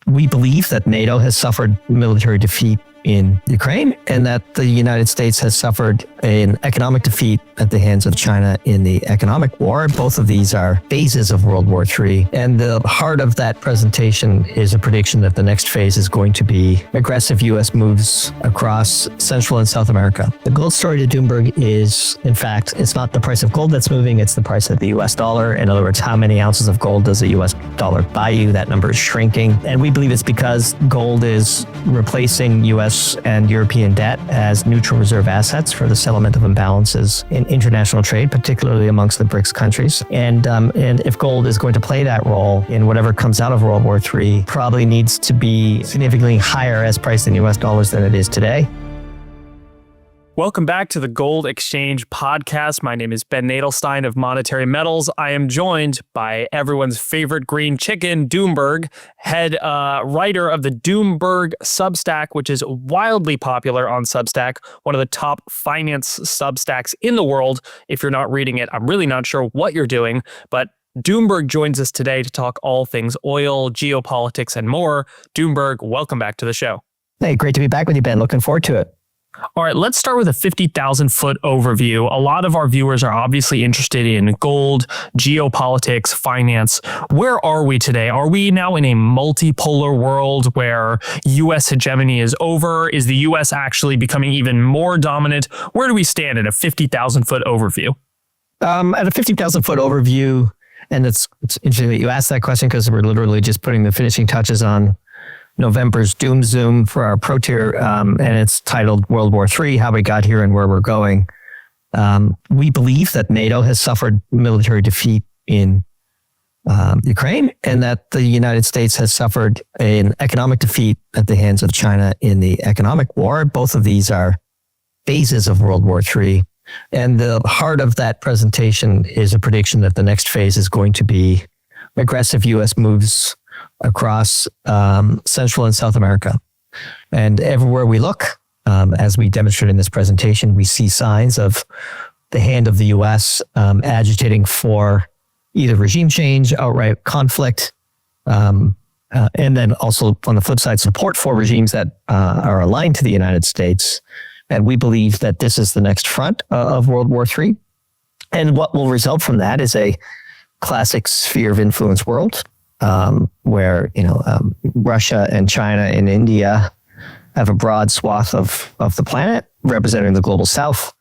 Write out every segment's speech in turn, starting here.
We believe that NATO has suffered military defeat in Ukraine and that the United States has suffered an economic defeat at the hands of China in the economic war. Both of these are phases of World War III. And the heart of that presentation is a prediction that the next phase is going to be aggressive U.S. moves across Central and South America. The gold story to Doomberg is, in fact, it's not the price of gold that's moving, it's the price of the U.S. dollar. In other words, how many ounces of gold does a U.S. dollar buy you? That number is shrinking. And we believe it's because gold is replacing U.S. and European debt as neutral reserve assets for the settlement of imbalances in international trade, particularly amongst the BRICS countries. And if gold is going to play that role in whatever comes out of World War III, probably needs to be significantly higher as priced in US dollars than it is today. Welcome back to the Gold Exchange Podcast. My name is Ben Nadelstein of Monetary Metals. I am joined by everyone's favorite green chicken, Doomberg, head writer of the Doomberg Substack, which is wildly popular on Substack, one of the top finance Substacks in the world. If you're not reading it, I'm really not sure what you're doing, but Doomberg joins us today to talk all things oil, geopolitics, and more. Doomberg, welcome back to the show. Hey, great to be back with you, Ben. Looking forward to it. All right, let's start with a 50,000-foot overview. A lot of our viewers are obviously interested in gold, geopolitics, finance. Where are we today? Are we now in a multipolar world where U.S. hegemony is over? Is the U.S. actually becoming even more dominant? Where do we stand at a 50,000-foot overview? At a 50,000-foot overview, and it's interesting that you asked that question because we're literally just putting the finishing touches on November's Doom Zoom for our Pro Tier, and it's titled World War III, How We Got Here and Where We're Going. We believe that NATO has suffered military defeat in Ukraine and that the United States has suffered an economic defeat at the hands of China in the economic war. Both of these are phases of World War III. And the heart of that presentation is a prediction that the next phase is going to be aggressive U.S. moves across Central and South America. And everywhere we look, as we demonstrate in this presentation, we see signs of the hand of the U.S. Agitating for either regime change, outright conflict, and then also on the flip side, support for regimes that are aligned to the United States. And we believe that this is the next front of World War III. And what will result from that is a classic sphere of influence world, where Russia and China and India have a broad swath of the planet representing the global South,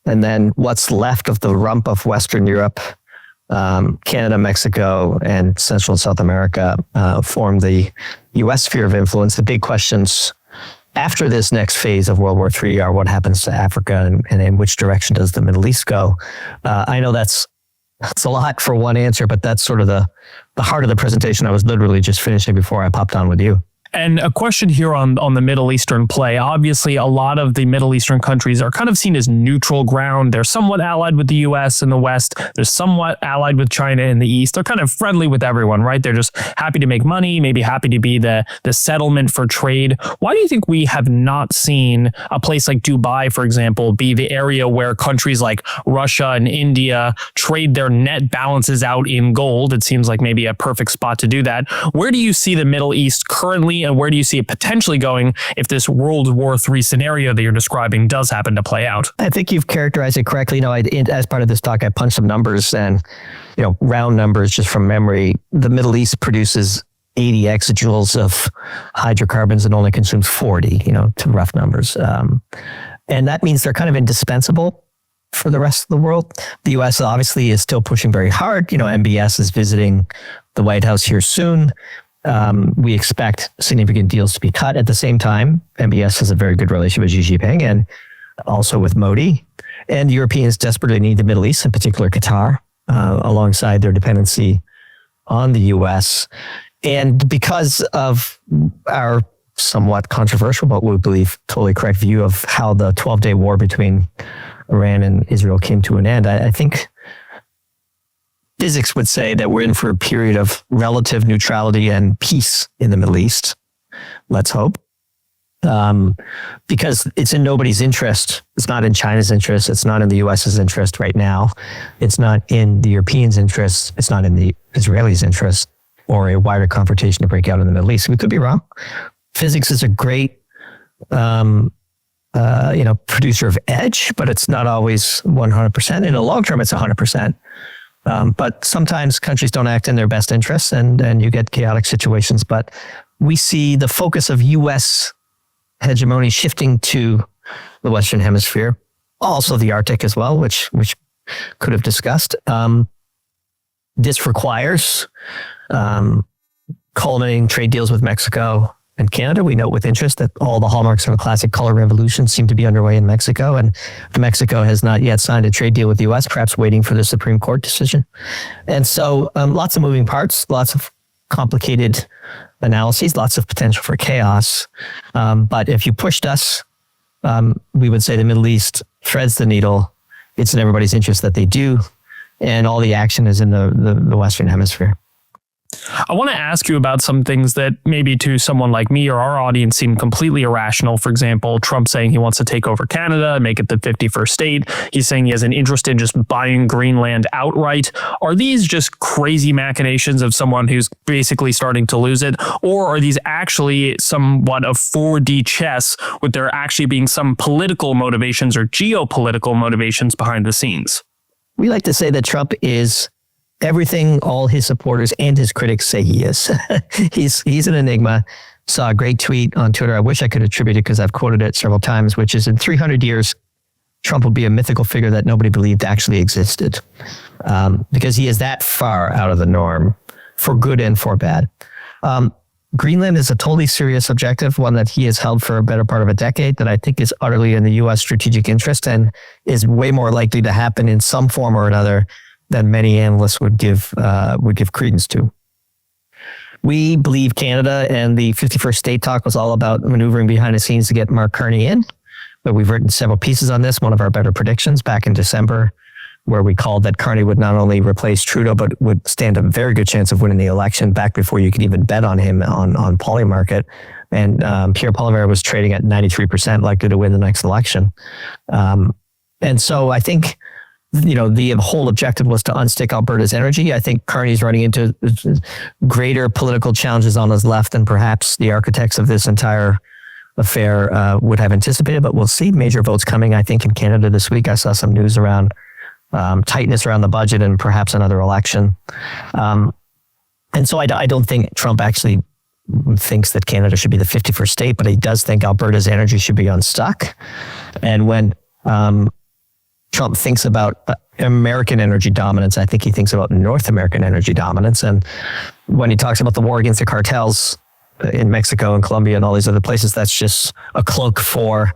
and then what's left of the rump of Western Europe, Canada, Mexico, and Central and South America form the U.S. sphere of influence. The big questions after this next phase of World War III are what happens to Africa and in which direction does the Middle East go. I know that's a lot for one answer, but that's sort of the heart of the presentation I was literally just finishing before I popped on with you. And a question here on the Middle Eastern play. Obviously, a lot of the Middle Eastern countries are kind of seen as neutral ground. They're somewhat allied with the U.S. in the West. They're somewhat allied with China in the East. They're kind of friendly with everyone, right? They're just happy to make money, maybe happy to be the settlement for trade. Why do you think we have not seen a place like Dubai, for example, be the area where countries like Russia and India trade their net balances out in gold? It seems like maybe a perfect spot to do that. Where do you see the Middle East currently, and where do you see it potentially going if this World War III scenario that you're describing does happen to play out? I think you've characterized it correctly. As part of this talk, I punched some numbers and, round numbers just from memory. The Middle East produces 80 exajoules of hydrocarbons and only consumes 40, to rough numbers. And that means they're kind of indispensable for the rest of the world. The U.S. obviously is still pushing very hard. MBS is visiting the White House here soon. We expect significant deals to be cut. At the same time, MBS has a very good relationship with Xi Jinping and also with Modi. And Europeans desperately need the Middle East, in particular Qatar, alongside their dependency on the U.S. And because of our somewhat controversial, but we believe totally correct view of how the 12-day war between Iran and Israel came to an end, I think physics would say that we're in for a period of relative neutrality and peace in the Middle East. Let's hope. Because it's in nobody's interest. It's not in China's interest. It's not in the US's interest right now. It's not in the Europeans' interest. It's not in the Israelis' interest. or a wider confrontation to break out in the Middle East. We could be wrong. Physics is a great, producer of edge, but it's not always 100%. In the long term, it's 100%. But sometimes countries don't act in their best interests, and you get chaotic situations. But we see the focus of U.S. hegemony shifting to the Western Hemisphere, also the Arctic as well, which could have discussed. This requires culminating trade deals with Mexico and Canada. We note with interest that all the hallmarks of a classic color revolution seem to be underway in Mexico, and Mexico has not yet signed a trade deal with the U.S., perhaps waiting for the Supreme Court decision. And so lots of moving parts, lots of complicated analyses, lots of potential for chaos. But if you pushed us, we would say the Middle East threads the needle. It's in everybody's interest that they do, and all the action is in the Western Hemisphere. I want to ask you about some things that maybe to someone like me or our audience seem completely irrational. For example, Trump saying he wants to take over Canada and make it the 51st state. He's saying he has an interest in just buying Greenland outright. Are these just crazy machinations of someone who's basically starting to lose it? Or are these actually somewhat of 4D chess, with there actually being some political motivations or geopolitical motivations behind the scenes? We like to say that Trump is everything all his supporters and his critics say he is. He's an enigma. Saw a great tweet on Twitter. I wish I could attribute it because I've quoted it several times, which is in 300 years, Trump will be a mythical figure that nobody believed actually existed, because he is that far out of the norm for good and for bad. Greenland is a totally serious objective, one that he has held for a better part of a decade, that I think is utterly in the U.S. strategic interest and is way more likely to happen in some form or another than many analysts would give credence to. We believe Canada and the 51st state talk was all about maneuvering behind the scenes to get Mark Carney in, but we've written several pieces on this. One of our better predictions back in December, where we called that Carney would not only replace Trudeau, but would stand a very good chance of winning the election back before you could even bet on him on Polymarket. And Pierre Poilievre was trading at 93% likely to win the next election. And so I think, the whole objective was to unstick Alberta's energy. I think Carney's running into greater political challenges on his left than perhaps the architects of this entire affair would have anticipated, but we'll see major votes coming, I think, in Canada this week. I saw some news around tightness around the budget and perhaps another election. And so I don't think Trump actually thinks that Canada should be the 51st state, but he does think Alberta's energy should be unstuck. And when Trump thinks about American energy dominance, I think he thinks about North American energy dominance. And when he talks about the war against the cartels in Mexico and Colombia and all these other places, that's just a cloak for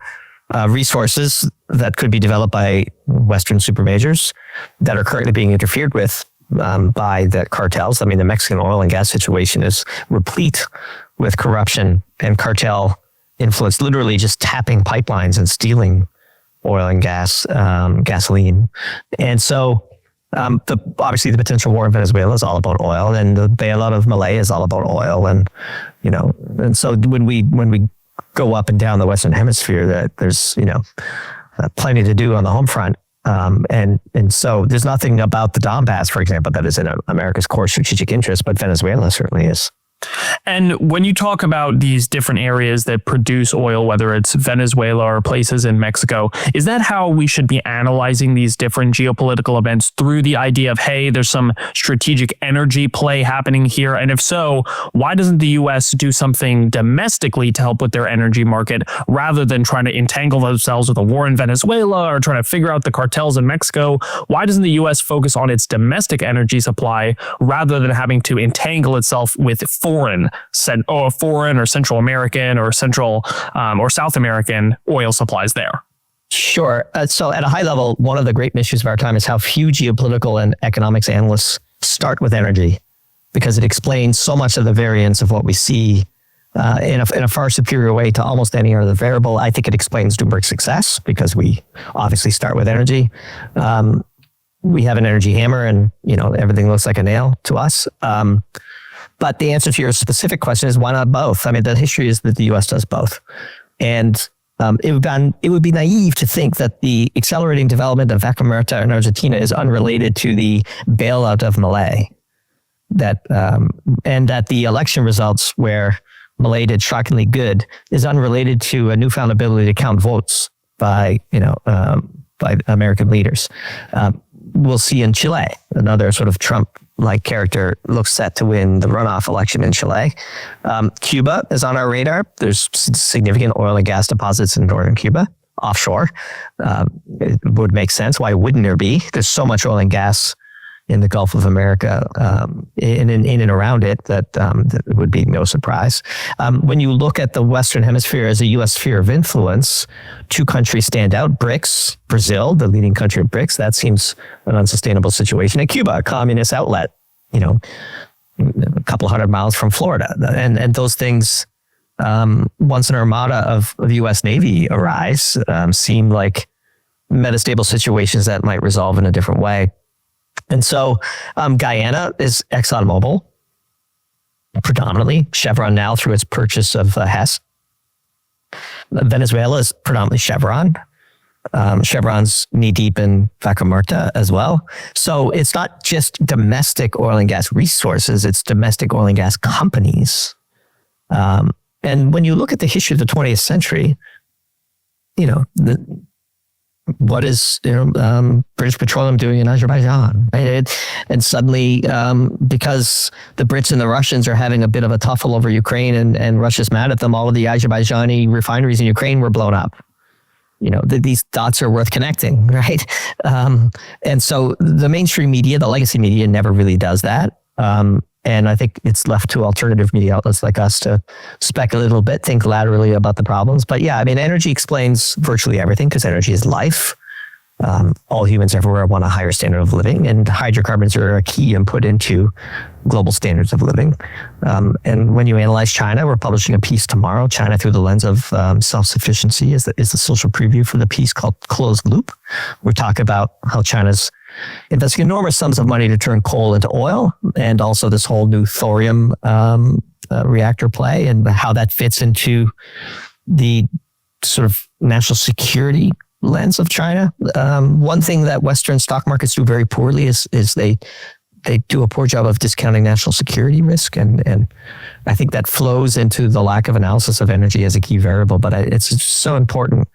resources that could be developed by Western supermajors that are currently being interfered with by the cartels. I mean, the Mexican oil and gas situation is replete with corruption and cartel influence, literally just tapping pipelines and stealing oil and gas, gasoline. And so obviously the potential war in Venezuela is all about oil, and the bailout of Malay is all about oil. And, and so when we go up and down the Western Hemisphere, that there's, plenty to do on the home front. And so there's nothing about the Donbass, for example, that is in America's core strategic interest, but Venezuela certainly is. And when you talk about these different areas that produce oil, whether it's Venezuela or places in Mexico, is that how we should be analyzing these different geopolitical events, through the idea of, hey, there's some strategic energy play happening here? And if so, why doesn't the U.S. do something domestically to help with their energy market, rather than trying to entangle themselves with a war in Venezuela or trying to figure out the cartels in Mexico? Why doesn't the U.S. focus on its domestic energy supply rather than having to entangle itself with foreign or Central American or Central or South American oil supplies there? Sure. So at a high level, one of the great issues of our time is how few geopolitical and economics analysts start with energy, because it explains so much of the variance of what we see in a far superior way to almost any other variable. I think it explains Doomberg's success, because we obviously start with energy. We have an energy hammer, and everything looks like a nail to us. But the answer to your specific question is, why not both? I mean, the history is that the U.S. does both. And it would be naive to think that the accelerating development of Vaca Muerta in Argentina is unrelated to the bailout of Malay. and that the election results where Malay did shockingly good is unrelated to a newfound ability to count votes by American leaders. We'll see in Chile, another sort of Trump-like character looks set to win the runoff election in Chile. Cuba is on our radar. There's significant oil and gas deposits in northern Cuba, offshore. It would make sense. Why wouldn't there be? There's so much oil and gas in the Gulf of America, in and around it, that would be no surprise. When you look at the Western Hemisphere as a U.S. sphere of influence, two countries stand out. BRICS, Brazil, the leading country of BRICS, that seems an unsustainable situation. And Cuba, a communist outlet, a couple hundred miles from Florida. And those things, once an armada of the U.S. Navy arise, seem like metastable situations that might resolve in a different way. And so Guyana is ExxonMobil, predominantly. Chevron now through its purchase of Hess. Venezuela is predominantly Chevron. Chevron's knee-deep in Vaca Muerta as well. So it's not just domestic oil and gas resources, it's domestic oil and gas companies. And when you look at the history of the 20th century, what is British Petroleum doing in Azerbaijan? Right? And suddenly, because the Brits and the Russians are having a bit of a tuffle over Ukraine and Russia's mad at them, all of the Azerbaijani refineries in Ukraine were blown up. These dots are worth connecting, right? And so the mainstream media, the legacy media, never really does that. And I think it's left to alternative media outlets like us to speculate a little bit, think laterally about the problems. But yeah, energy explains virtually everything because energy is life. All humans everywhere want a higher standard of living, and hydrocarbons are a key input into global standards of living. And when you analyze China, we're publishing a piece tomorrow, China Through the Lens of Self-Sufficiency is the social preview for the piece called Closed Loop. We talk about how China's investing enormous sums of money to turn coal into oil, and also this whole new thorium reactor play, and how that fits into the sort of national security lens of China. One thing that Western stock markets do very poorly is they do a poor job of discounting national security risk, and I think that flows into the lack of analysis of energy as a key variable. But it's just so important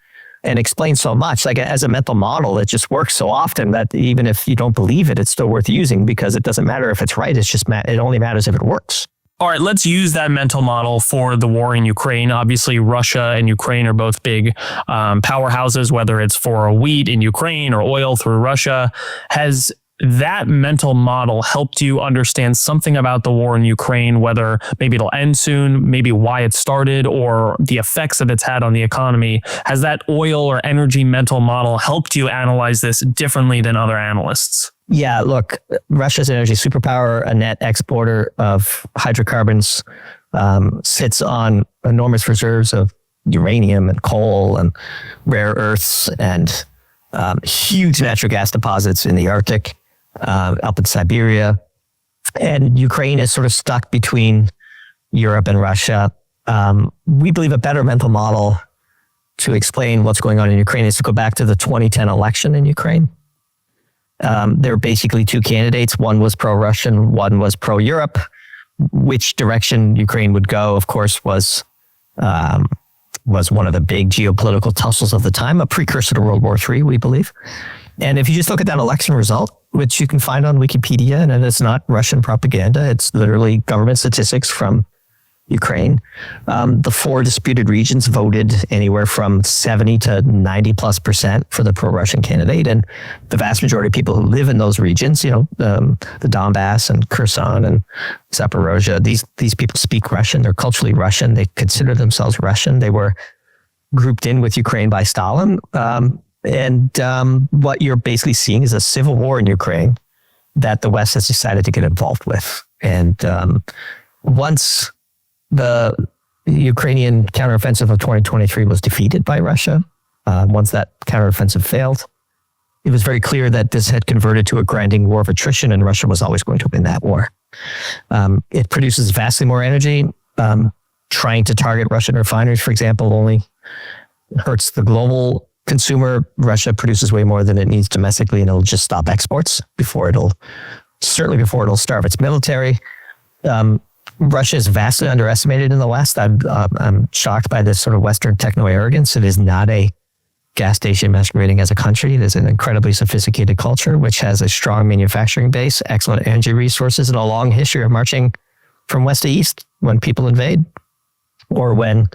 and explains so much. Like as a mental model, it just works so often that even if you don't believe it, it's still worth using, because it doesn't matter if it's right. It's just it only matters if it works. All right, let's use that mental model for the war in Ukraine. Obviously, Russia and Ukraine are both big powerhouses, whether it's for wheat in Ukraine or oil through Russia. Has that mental model helped you understand something about the war in Ukraine, whether maybe it'll end soon, maybe why it started, or the effects that it's had on the economy? Has that oil or energy mental model helped you analyze this differently than other analysts? Yeah, look, Russia's an energy superpower, a net exporter of hydrocarbons, sits on enormous reserves of uranium and coal and rare earths, and huge natural gas deposits in the Arctic, up in Siberia. And Ukraine is sort of stuck between Europe and Russia. We believe a better mental model to explain what's going on in Ukraine is to go back to the 2010 election in Ukraine. There were basically two candidates. One was pro-Russian, one was pro-Europe. Which direction Ukraine would go, of course, was one of the big geopolitical tussles of the time, a precursor to World War III, we believe. And if you just look at that election result, which you can find on Wikipedia, and it's not Russian propaganda, it's literally government statistics from Ukraine. The four disputed regions voted anywhere from 70 to 90+% for the pro-Russian candidate. And the vast majority of people who live in those regions, the Donbass and Kherson and Zaporozhye, these people speak Russian. They're culturally Russian. They consider themselves Russian. They were grouped in with Ukraine by Stalin. What you're basically seeing is a civil war in Ukraine that the West has decided to get involved with. And once the Ukrainian counteroffensive of 2023 was defeated by Russia, once that counteroffensive failed, it was very clear that this had converted to a grinding war of attrition, and Russia was always going to win that war. It produces vastly more energy. Trying to target Russian refineries, for example, only hurts the global consumer. Russia produces way more than it needs domestically, and it'll just stop exports before it'll certainly before it'll starve its military. Russia is vastly underestimated in the West. I'm shocked by this sort of Western techno arrogance. It is not a gas station masquerading as a country. It is an incredibly sophisticated culture, which has a strong manufacturing base, excellent energy resources, and a long history of marching from west to east when people invade or when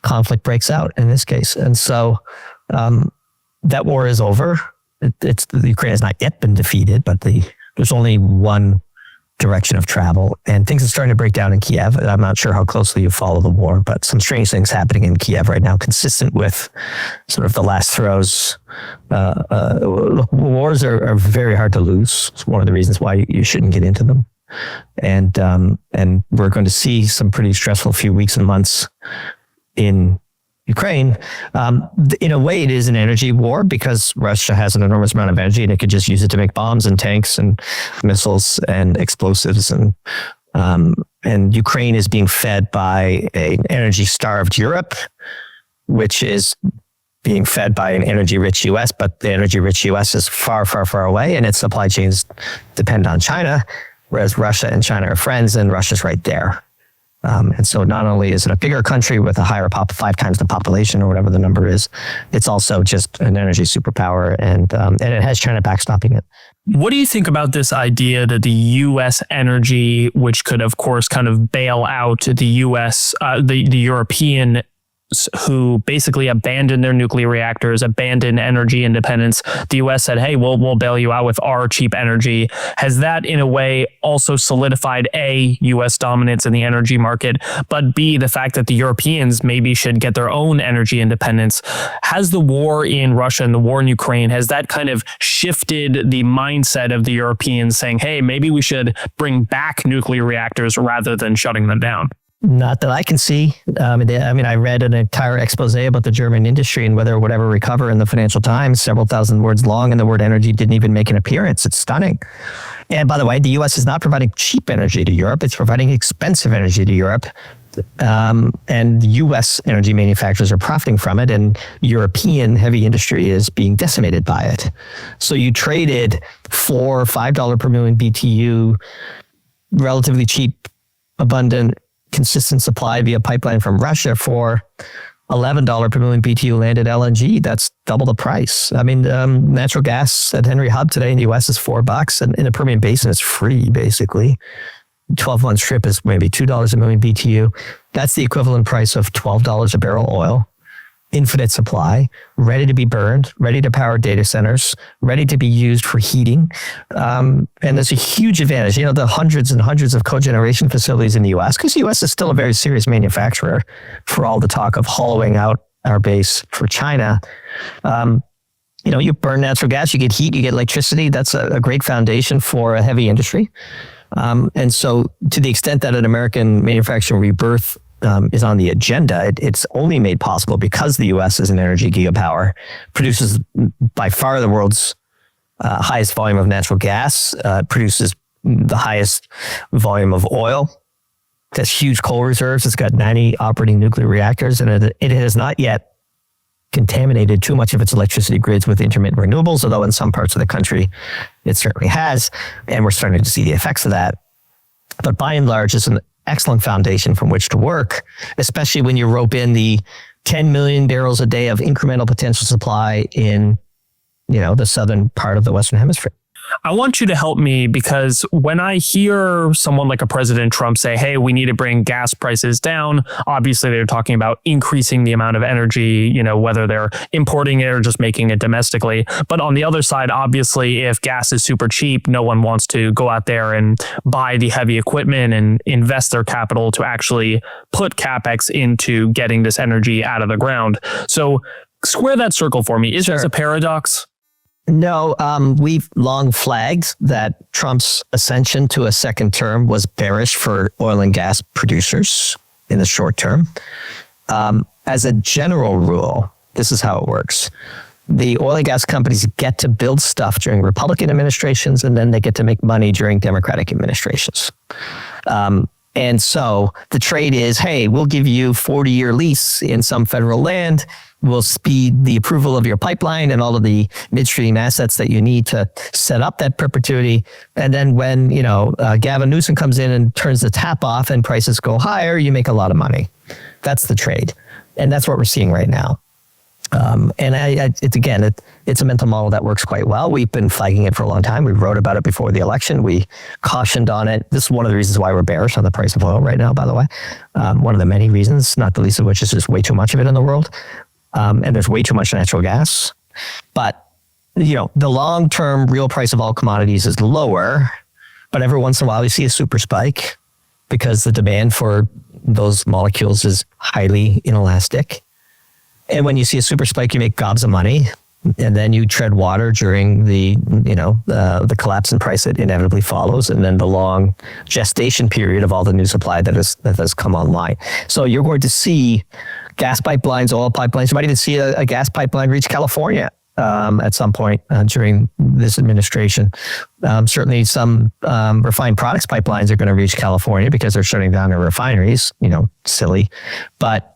conflict breaks out in this case. And so that war is over. The Ukraine has not yet been defeated, but there's only one direction of travel, and things are starting to break down in Kiev. I'm not sure how closely you follow the war, but some strange things happening in Kiev right now, consistent with sort of the last throes. Wars are very hard to lose. It's one of the reasons why you shouldn't get into them. And we're going to see some pretty stressful few weeks and months in Ukraine. In a way, it is an energy war because Russia has an enormous amount of energy and it could just use it to make bombs and tanks and missiles and explosives. And Ukraine is being fed by an energy-starved Europe, which is being fed by an energy-rich U.S., but the energy-rich U.S. is far, far, far away, and its supply chains depend on China, whereas Russia and China are friends, and Russia's right there. And so not only is it a bigger country with a higher 5 times the population or whatever the number is, it's also just an energy superpower, and it has China backstopping it. What do you think about this idea that the U.S. energy, which could, of course, kind of bail out the U.S., the European who basically abandoned their nuclear reactors, abandoned energy independence. The U.S. said, hey, we'll bail you out with our cheap energy. Has that in a way also solidified A, U.S. dominance in the energy market, but B, the fact that the Europeans maybe should get their own energy independence? Has the war in Russia and the war in Ukraine, has that kind of shifted the mindset of the Europeans saying, hey, maybe we should bring back nuclear reactors rather than shutting them down? Not that I can see. I read an entire expose about the German industry and whether it would ever recover in the Financial Times, several thousand words long, and the word energy didn't even make an appearance. It's stunning. And by the way, the U.S. is not providing cheap energy to Europe. It's providing expensive energy to Europe. And U.S. energy manufacturers are profiting from it, and European heavy industry is being decimated by it. So you traded $4 or $5 per million BTU, relatively cheap, abundant, consistent supply via pipeline from Russia for $11 per million BTU landed LNG. That's double the price. I mean, natural gas at Henry Hub today in the U.S. is $4, and in the Permian Basin it's free, basically. 12-month strip is maybe $2 a million BTU. That's the equivalent price of $12 a barrel oil. Infinite supply, ready to be burned, ready to power data centers, ready to be used for heating. And there's a huge advantage. You know, the hundreds and hundreds of cogeneration facilities in the U.S., because the U.S. is still a very serious manufacturer for all the talk of hollowing out our base for China. You burn natural gas, you get heat, you get electricity. That's a great foundation for a heavy industry. And so to the extent that an American manufacturing rebirth is on the agenda, it's only made possible because the U.S. is an energy gigapower, produces by far the world's highest volume of natural gas, produces the highest volume of oil. It has huge coal reserves. It's got 90 operating nuclear reactors, and it has not yet contaminated too much of its electricity grids with intermittent renewables, although in some parts of the country it certainly has, and we're starting to see the effects of that. But by and large, it's an excellent foundation from which to work, especially when you rope in the 10 million barrels a day of incremental potential supply in, the southern part of the Western Hemisphere. I want you to help me, because when I hear someone like a President Trump say, hey, we need to bring gas prices down, obviously they're talking about increasing the amount of energy, whether they're importing it or just making it domestically. But on the other side, obviously, if gas is super cheap, no one wants to go out there and buy the heavy equipment and invest their capital to actually put CapEx into getting this energy out of the ground. So square that circle for me. Is this a paradox? No, we've long flagged that Trump's ascension to a second term was bearish for oil and gas producers in the short term. As a general rule, this is how it works. The oil and gas companies get to build stuff during Republican administrations, and then they get to make money during Democratic administrations. And so the trade is, hey, we'll give you 40-year lease in some federal land. We'll speed the approval of your pipeline and all of the midstream assets that you need to set up that perpetuity. And then when, Gavin Newsom comes in and turns the tap off and prices go higher, you make a lot of money. That's the trade. And that's what we're seeing right now. It's a mental model that works quite well. We've been flagging it for a long time. We wrote about it before the election. We cautioned on it. This is one of the reasons why we're bearish on the price of oil right now, by the way. One of the many reasons, not the least of which is there's way too much of it in the world. And there's way too much natural gas. But, the long-term real price of all commodities is lower. But every once in a while, you see a super spike because the demand for those molecules is highly inelastic. And when you see a super spike, you make gobs of money, and then you tread water during the collapse in price that inevitably follows, and then the long gestation period of all the new supply that has come online. So you're going to see gas pipelines, oil pipelines. You might even see a gas pipeline reach California at some point during this administration. Certainly some refined products pipelines are going to reach California because they're shutting down their refineries, silly. But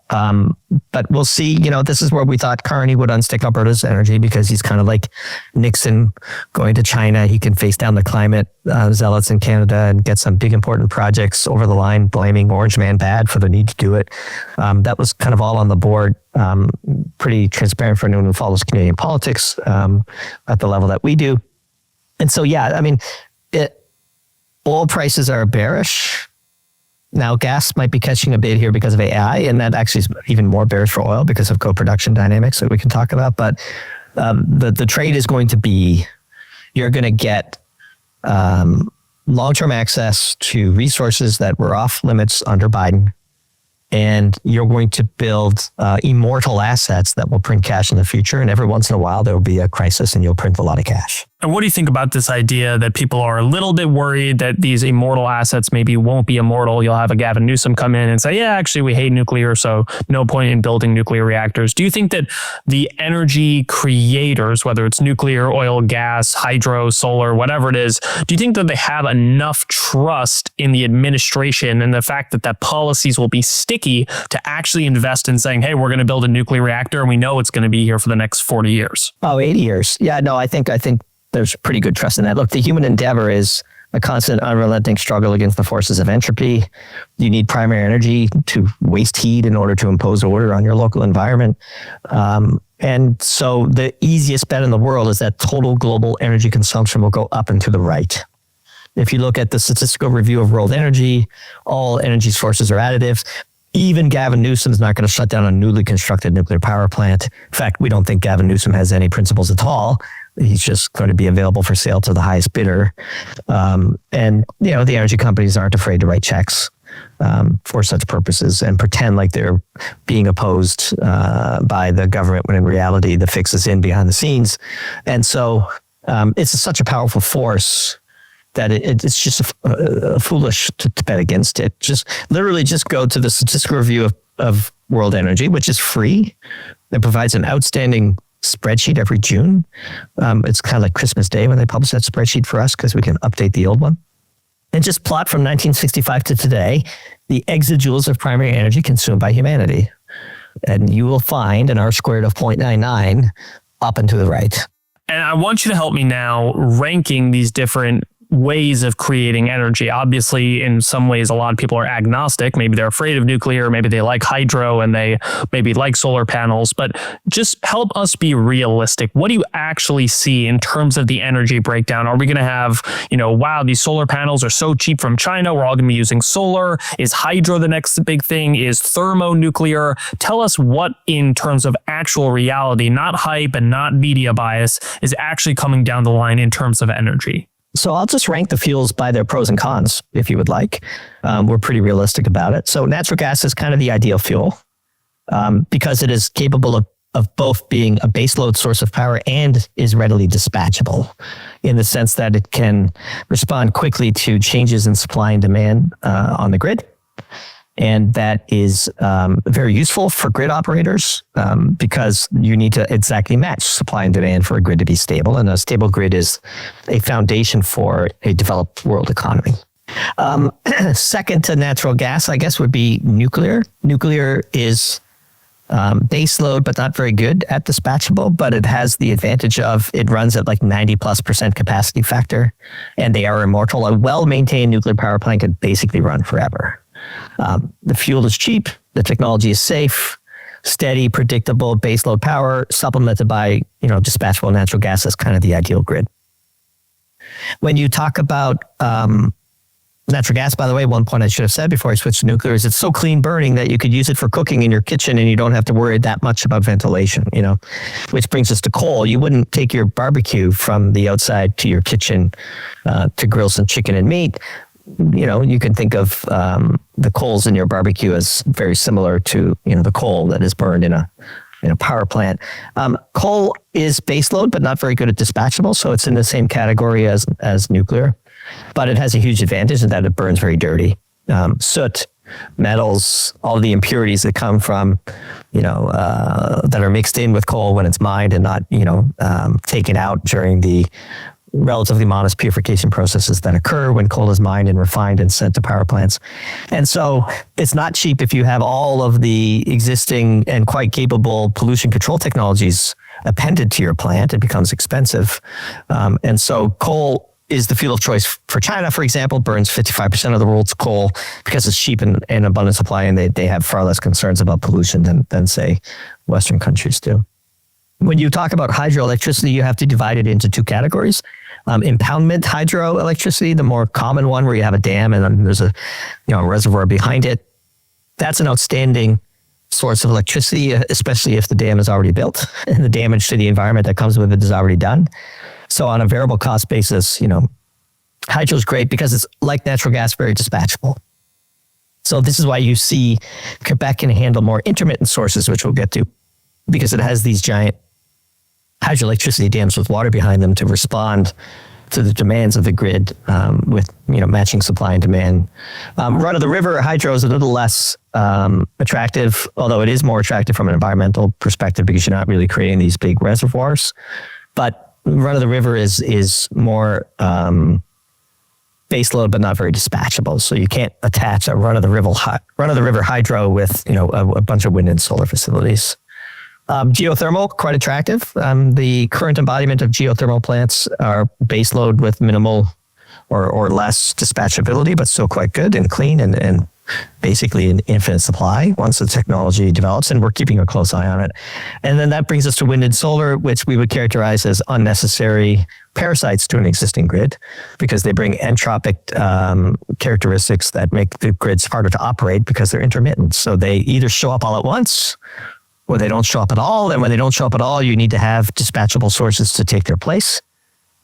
we'll see, this is where we thought Carney would unstick Alberta's energy because he's kind of like Nixon going to China. He can face down the climate zealots in Canada and get some big important projects over the line, blaming Orange Man bad for the need to do it. That was kind of all on the board, pretty transparent for anyone who follows Canadian politics at the level that we do. And so, oil prices are bearish. Now, gas might be catching a bid here because of AI, and that actually is even more bearish for oil because of co-production dynamics that we can talk about. But the trade is going to be, you're going to get long-term access to resources that were off limits under Biden, and you're going to build immortal assets that will print cash in the future. And every once in a while, there will be a crisis and you'll print a lot of cash. And what do you think about this idea that people are a little bit worried that these immortal assets maybe won't be immortal? You'll have a Gavin Newsom come in and say, yeah, actually, we hate nuclear, so no point in building nuclear reactors. Do you think that the energy creators, whether it's nuclear, oil, gas, hydro, solar, whatever it is, do you think that they have enough trust in the administration and the fact that policies will be sticky to actually invest in saying, hey, we're going to build a nuclear reactor and we know it's going to be here for the next 40 years? Oh, 80 years. Yeah, no, I think there's pretty good trust in that. Look, the human endeavor is a constant, unrelenting struggle against the forces of entropy. You need primary energy to waste heat in order to impose order on your local environment. And so the easiest bet in the world is that total global energy consumption will go up and to the right. If you look at the statistical review of world energy, all energy sources are additive. Even Gavin Newsom's not going to shut down a newly constructed nuclear power plant. In fact, we don't think Gavin Newsom has any principles at all. He's just going to be available for sale to the highest bidder. And, the energy companies aren't afraid to write checks for such purposes and pretend like they're being opposed by the government when in reality the fix is in behind the scenes. And so it's such a powerful force that it's just foolish to bet against it. Just go to the statistical review of world energy, which is free. It provides an outstanding spreadsheet every June. It's kind of like Christmas Day when they publish that spreadsheet for us because we can update the old one. And just plot from 1965 to today, the exajoules of primary energy consumed by humanity. And you will find an R squared of 0.99 up and to the right. And I want you to help me now ranking these different ways of creating energy. Obviously, in some ways, a lot of people are agnostic. Maybe they're afraid of nuclear, maybe they like hydro and they maybe like solar panels, but just help us be realistic. What do you actually see in terms of the energy breakdown? Are we going to have, wow, these solar panels are so cheap from China, we're all going to be using solar? Is hydro the next big thing? Is thermonuclear? Tell us what, in terms of actual reality, not hype and not media bias, is actually coming down the line in terms of energy. So I'll just rank the fuels by their pros and cons, if you would like. We're pretty realistic about it. So natural gas is kind of the ideal fuel because it is capable of both being a baseload source of power and is readily dispatchable in the sense that it can respond quickly to changes in supply and demand on the grid. And that is very useful for grid operators because you need to exactly match supply and demand for a grid to be stable. And a stable grid is a foundation for a developed world economy. Second to natural gas, I guess, would be nuclear. Nuclear is base load, but not very good at dispatchable, but it has the advantage of it runs at like 90+% capacity factor, and they are immortal. A well-maintained nuclear power plant can basically run forever. The fuel is cheap, the technology is safe, steady, predictable baseload power, supplemented by dispatchable natural gas as kind of the ideal grid. When you talk about natural gas, by the way, one point I should have said before I switched to nuclear is it's so clean burning that you could use it for cooking in your kitchen and you don't have to worry that much about ventilation, which brings us to coal. You wouldn't take your barbecue from the outside to your kitchen to grill some chicken and meat. You can think of the coals in your barbecue as very similar to, the coal that is burned in a power plant. Coal is baseload, but not very good at dispatchable. So it's in the same category as nuclear, but it has a huge advantage in that it burns very dirty. Soot, metals, all the impurities that come from, that are mixed in with coal when it's mined and not, taken out during the relatively modest purification processes that occur when coal is mined and refined and sent to power plants. And so it's not cheap if you have all of the existing and quite capable pollution control technologies appended to your plant. It becomes expensive. And so coal is the fuel of choice for China, for example, burns 55% of the world's coal because it's cheap and abundant supply, and they have far less concerns about pollution than say, Western countries do. When you talk about hydroelectricity, you have to divide it into two categories. Impoundment hydroelectricity, the more common one where you have a dam and then there's a reservoir behind it. That's an outstanding source of electricity, especially if the dam is already built and the damage to the environment that comes with it is already done. So on a variable cost basis, hydro is great because it's like natural gas, very dispatchable. So this is why you see Quebec can handle more intermittent sources, which we'll get to, because it has these giant hydroelectricity dams with water behind them to respond to the demands of the grid with matching supply and demand. Run of the river hydro is a little less attractive, although it is more attractive from an environmental perspective because you're not really creating these big reservoirs. But run of the river is more baseload, but not very dispatchable. So you can't attach a run of the river hydro with a bunch of wind and solar facilities. Geothermal, quite attractive. The current embodiment of geothermal plants are baseload with minimal or less dispatchability, but still quite good and clean and basically an infinite supply once the technology develops, and we're keeping a close eye on it. And then that brings us to wind and solar, which we would characterize as unnecessary parasites to an existing grid because they bring entropic characteristics that make the grids harder to operate because they're intermittent. So they either show up all at once or they don't show up at all. And when they don't show up at all, you need to have dispatchable sources to take their place.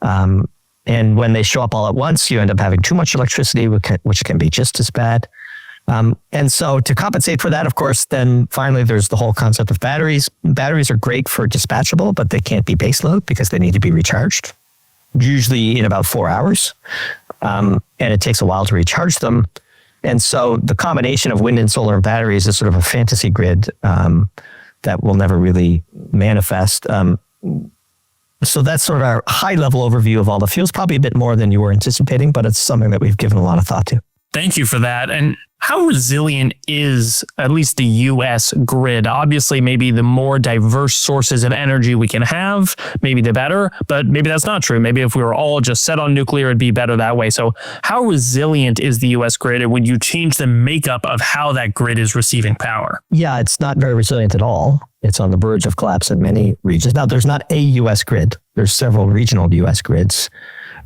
And when they show up all at once, you end up having too much electricity, which can be just as bad. And so to compensate for that, of course, then finally, there's the whole concept of batteries. Batteries are great for dispatchable, but they can't be baseload because they need to be recharged, usually in about 4 hours. And it takes a while to recharge them. And so the combination of wind and solar and batteries is sort of a fantasy grid that will never really manifest. So that's sort of our high-level overview of all the fuels, probably a bit more than you were anticipating, but it's something that we've given a lot of thought to. Thank you for that. And how resilient is at least the U.S. grid? Obviously, maybe the more diverse sources of energy we can have, maybe the better, but maybe that's not true. Maybe if we were all just set on nuclear, it'd be better that way. So how resilient is the U.S. grid? And would you change the makeup of how that grid is receiving power? Yeah, it's not very resilient at all. It's on the verge of collapse in many regions. Now, there's not a U.S. grid. There's several regional U.S. grids,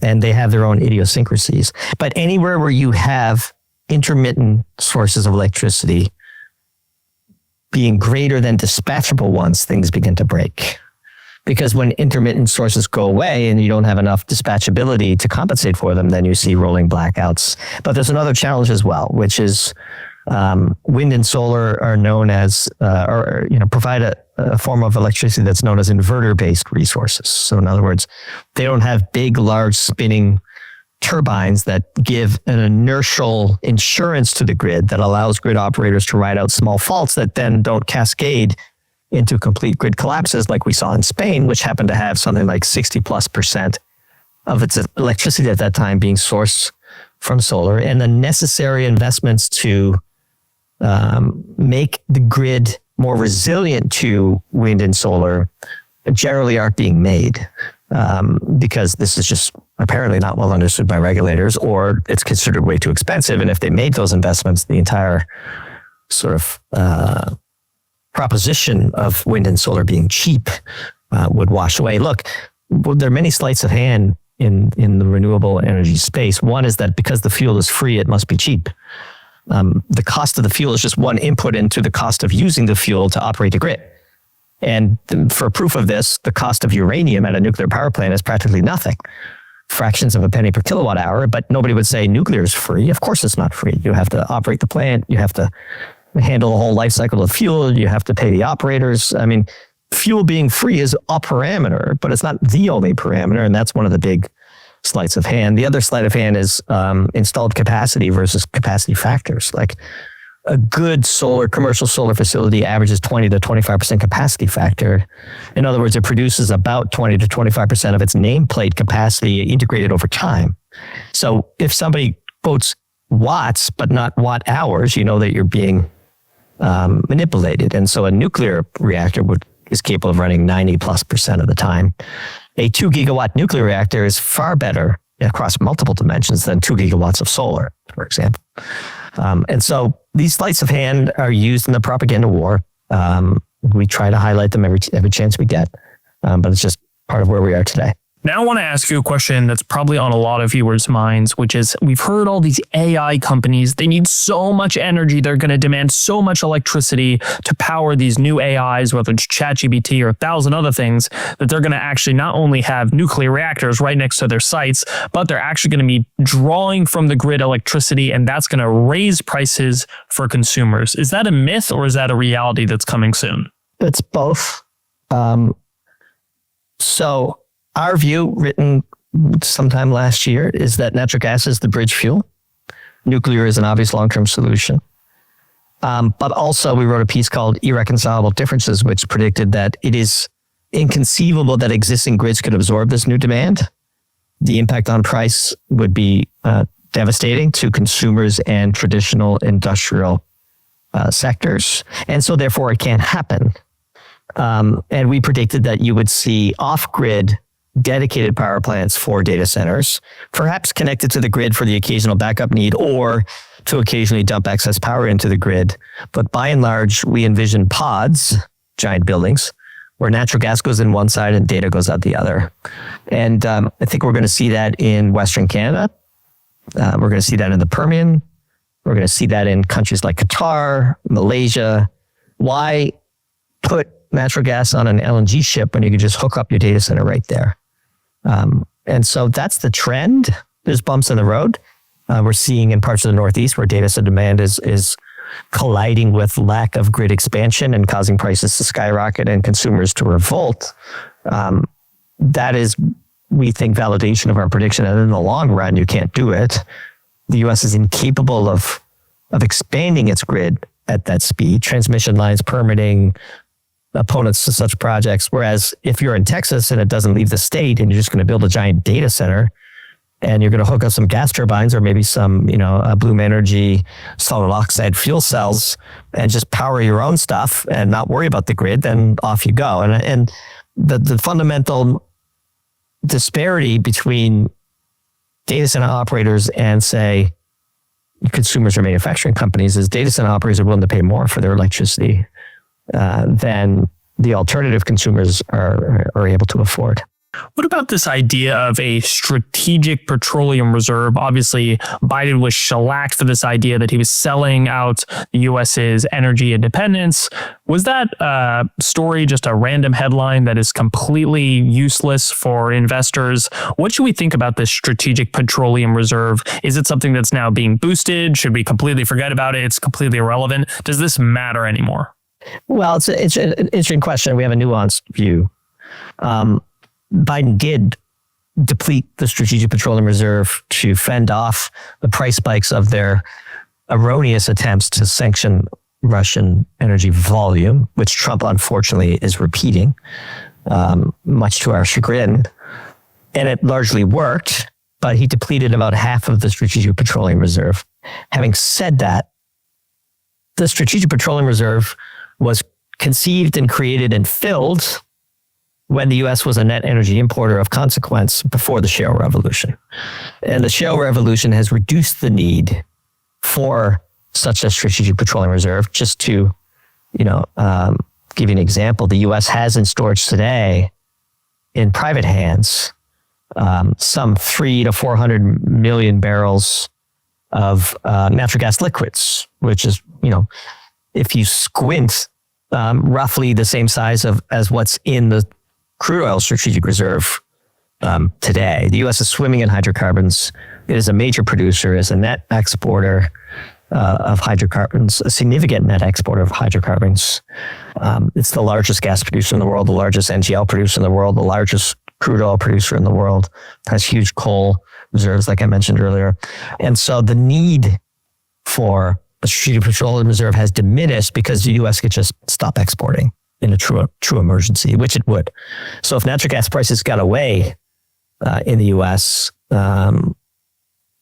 and they have their own idiosyncrasies. But anywhere where you have intermittent sources of electricity being greater than dispatchable ones, things begin to break. Because when intermittent sources go away and you don't have enough dispatchability to compensate for them, then you see rolling blackouts. But there's another challenge as well, which is wind and solar are known as, provide a form of electricity that's known as inverter-based resources. So in other words, they don't have big, large spinning turbines that give an inertial insurance to the grid that allows grid operators to ride out small faults that then don't cascade into complete grid collapses like we saw in Spain, which happened to have something like 60+% of its electricity at that time being sourced from solar, and the necessary investments to make the grid more resilient to wind and solar generally aren't being made because this is just apparently not well understood by regulators, or it's considered way too expensive. And if they made those investments, the entire sort of proposition of wind and solar being cheap would wash away. Look, there are many sleights of hand in the renewable energy space. One is that because the fuel is free, it must be cheap. The cost of the fuel is just one input into the cost of using the fuel to operate the grid. And for proof of this, the cost of uranium at a nuclear power plant is practically nothing. Fractions of a penny per kilowatt hour, but nobody would say nuclear is free. Of course it's not free. You have to operate the plant. You have to handle the whole life cycle of fuel. You have to pay the operators. I mean, fuel being free is a parameter, but it's not the only parameter. And that's one of the big sleights of hand. The other sleight of hand is installed capacity versus capacity factors. Like a good commercial solar facility averages 20 to 25% capacity factor. In other words, it produces about 20 to 25% of its nameplate capacity integrated over time. So if somebody quotes watts, but not watt hours, you know that you're being manipulated. And so a nuclear reactor is capable of running 90+% of the time. A 2 gigawatt nuclear reactor is far better across multiple dimensions than 2 gigawatts of solar, for example. And so these sleights of hand are used in the propaganda war. We try to highlight them every chance we get, but it's just part of where we are today. Now I want to ask you a question that's probably on a lot of viewers' minds, which is we've heard all these AI companies, they need so much energy, they're going to demand so much electricity to power these new AIs, whether it's ChatGPT or 1,000 other things, that they're going to actually not only have nuclear reactors right next to their sites, but they're actually going to be drawing from the grid electricity, and that's going to raise prices for consumers. Is that a myth or is that a reality that's coming soon? It's both. So our view, written sometime last year, is that natural gas is the bridge fuel. Nuclear is an obvious long-term solution. But also we wrote a piece called Irreconcilable Differences, which predicted that it is inconceivable that existing grids could absorb this new demand. The impact on price would be devastating to consumers and traditional industrial sectors. And so therefore it can't happen. And we predicted that you would see off-grid dedicated power plants for data centers, perhaps connected to the grid for the occasional backup need or to occasionally dump excess power into the grid. But by and large, we envision pods, giant buildings, where natural gas goes in one side and data goes out the other. And I think we're going to see that in Western Canada. We're going to see that in the Permian. We're going to see that in countries like Qatar, Malaysia. Why put natural gas on an LNG ship when you can just hook up your data center right there? And so that's the trend. There's bumps in the road. We're seeing in parts of the Northeast where data center demand is colliding with lack of grid expansion and causing prices to skyrocket and consumers to revolt. That is, we think, validation of our prediction. And in the long run, you can't do it. The U.S. is incapable of expanding its grid at that speed. Transmission lines, permitting, opponents to such projects. Whereas if you're in Texas and it doesn't leave the state and you're just going to build a giant data center and you're going to hook up some gas turbines or maybe some, Bloom Energy solid oxide fuel cells and just power your own stuff and not worry about the grid, then off you go. And the fundamental disparity between data center operators and, say, consumers or manufacturing companies is data center operators are willing to pay more for their electricity than the alternative consumers are able to afford. What about this idea of a strategic petroleum reserve? Obviously, Biden was shellacked for this idea that he was selling out the U.S.'s energy independence. Was that story just a random headline that is completely useless for investors? What should we think about this strategic petroleum reserve? Is it something that's now being boosted? Should we completely forget about it? It's completely irrelevant. Does this matter anymore? Well, it's an interesting question. We have a nuanced view. Biden did deplete the Strategic Petroleum Reserve to fend off the price spikes of their erroneous attempts to sanction Russian energy volume, which Trump unfortunately is repeating, much to our chagrin. And it largely worked. but he depleted about half of the Strategic Petroleum Reserve. Having said that, the Strategic Petroleum Reserve was conceived and created and filled when the U.S. was a net energy importer of consequence before the shale revolution. And the shale revolution has reduced the need for such a Strategic Petroleum Reserve. Just to, give you an example, the U.S. has in storage today in private hands some 300 to 400 million barrels of natural gas liquids, which is, if you squint, roughly the same size as what's in the crude oil strategic reserve today. The U.S. is swimming in hydrocarbons. It is a major producer, is a net exporter of hydrocarbons, a significant net exporter of hydrocarbons. It's the largest gas producer in the world, the largest NGL producer in the world, the largest crude oil producer in the world, has huge coal reserves, like I mentioned earlier. And so the need for a Strategic Petroleum Reserve has diminished because the U.S. could just stop exporting in a true emergency, which it would. So if natural gas prices got away in the U.S.,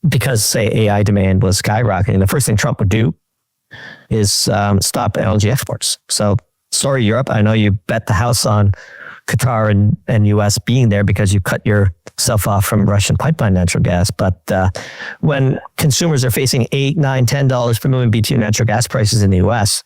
because, say, AI demand was skyrocketing, the first thing Trump would do is stop LNG exports. So, sorry, Europe, I know you bet the house on Qatar and U.S. being there because you cut yourself off from Russian pipeline natural gas. But when consumers are facing $8, $9, $10 per million BTU natural gas prices in the U.S.,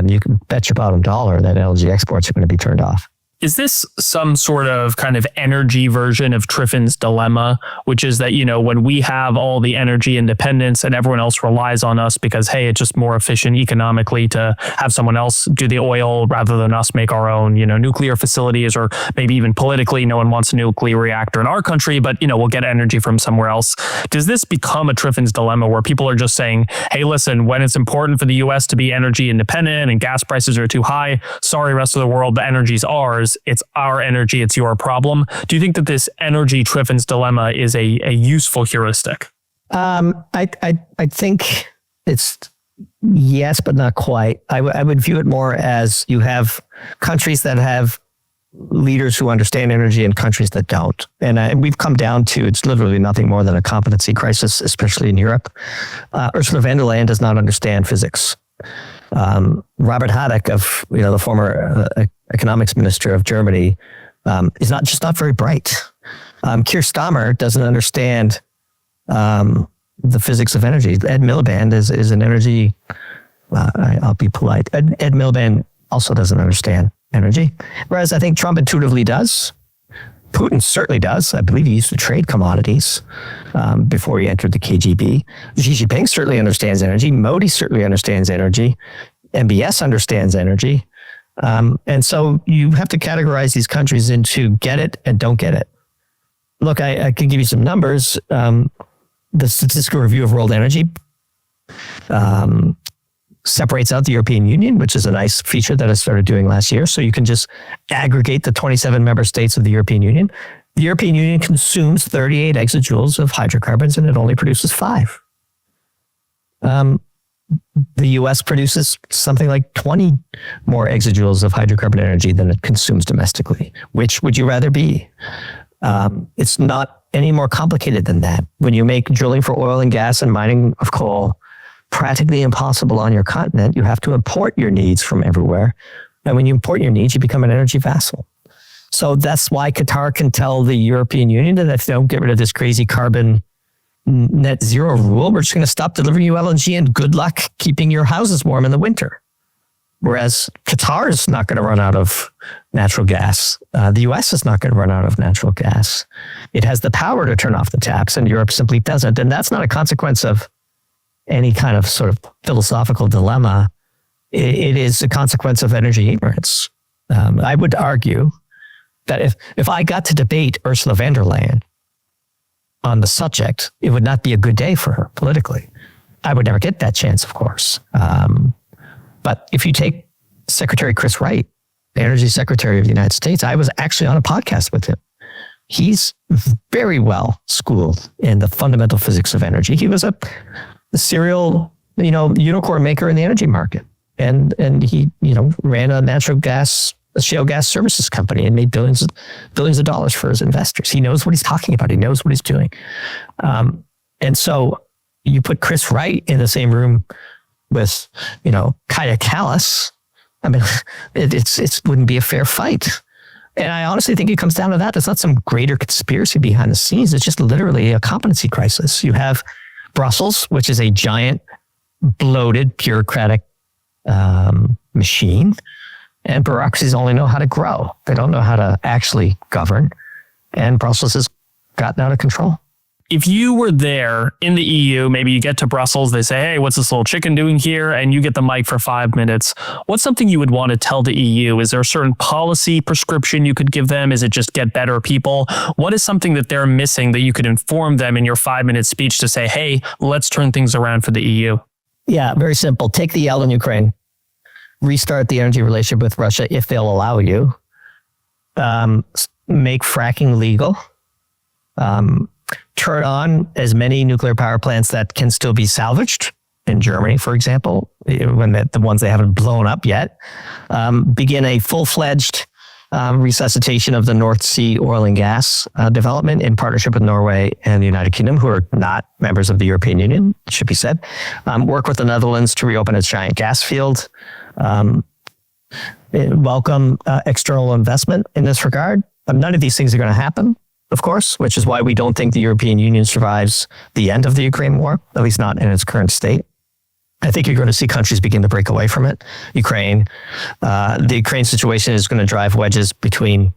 you can bet your bottom dollar that LNG exports are going to be turned off. Is this some sort of kind of energy version of Triffin's dilemma, which is that, when we have all the energy independence and everyone else relies on us because, hey, it's just more efficient economically to have someone else do the oil rather than us make our own, nuclear facilities, or maybe even politically, no one wants a nuclear reactor in our country, but, we'll get energy from somewhere else. Does this become a Triffin's dilemma where people are just saying, hey, listen, when it's important for the U.S. to be energy independent and gas prices are too high, sorry, rest of the world, the energy's ours. It's our energy. It's your problem. Do you think that this energy Triffin's dilemma is a useful heuristic? I think it's yes, but not quite. I would view it more as you have countries that have leaders who understand energy and countries that don't. And we've come down to, it's literally nothing more than a competency crisis, especially in Europe. Ursula von der Leyen does not understand physics. Robert Habeck, of the former economics minister of Germany, is not very bright. Keir Starmer doesn't understand the physics of energy. Ed Miliband is an energy. I'll be polite. Ed Miliband also doesn't understand energy, whereas I think Trump intuitively does. Putin certainly does. I believe he used to trade commodities before he entered the KGB. Xi Jinping certainly understands energy. Modi certainly understands energy. MBS understands energy. And so you have to categorize these countries into get it and don't get it. Look, I can give you some numbers. The Statistical Review of World Energy separates out the European Union, which is a nice feature that I started doing last year. So you can just aggregate the 27 member states of the European Union. The European Union consumes 38 exajoules of hydrocarbons and it only produces 5. The U.S. produces something like 20 more exajoules of hydrocarbon energy than it consumes domestically. Which would you rather be? It's not any more complicated than that. When you make drilling for oil and gas and mining of coal practically impossible on your continent, you have to import your needs from everywhere. And when you import your needs, you become an energy vassal. So that's why Qatar can tell the European Union that if they don't get rid of this crazy carbon net zero rule, we're just going to stop delivering you LNG and good luck keeping your houses warm in the winter. Whereas Qatar is not going to run out of natural gas. The U.S. is not going to run out of natural gas. It has the power to turn off the taps, and Europe simply doesn't. And that's not a consequence of any kind of sort of philosophical dilemma. It is a consequence of energy ignorance. I would argue that if I got to debate Ursula von der Leyen on the subject, it would not be a good day for her politically. I would never get that chance, of course. But if you take Secretary Chris Wright, the Energy Secretary of the United States, I was actually on a podcast with him. He's very well schooled in the fundamental physics of energy. He was a serial, unicorn maker in the energy market. And he, ran a natural gas a shale gas services company and made billions of dollars for his investors. He knows what he's talking about. He knows what he's doing. And so you put Chris Wright in the same room with, Kaya Kallas. I mean, it wouldn't be a fair fight. And I honestly think it comes down to that. There's not some greater conspiracy behind the scenes. It's just literally a competency crisis. You have Brussels, which is a giant, bloated, bureaucratic machine. And bureaucracies only know how to grow. They don't know how to actually govern. And Brussels has gotten out of control. If you were there in the EU, maybe you get to Brussels, they say, hey, what's this little chicken doing here? And you get the mic for 5 minutes. What's something you would want to tell the EU? Is there a certain policy prescription you could give them? Is it just get better people? What is something that they're missing that you could inform them in your 5-minute speech to say, hey, let's turn things around for the EU? Yeah, very simple. Take the L in Ukraine. Restart the energy relationship with Russia if they'll allow you. Make fracking legal. Turn on as many nuclear power plants that can still be salvaged in Germany, for example, when the ones they haven't blown up yet. Begin a full-fledged resuscitation of the North Sea oil and gas development in partnership with Norway and the United Kingdom, who are not members of the European Union, it should be said. Work with the Netherlands to reopen its giant gas field. Welcome external investment in this regard. None of these things are going to happen, of course, which is why we don't think the European Union survives the end of the Ukraine war, at least not in its current state. I think you're going to see countries begin to break away from it. Ukraine, the Ukraine situation is going to drive wedges between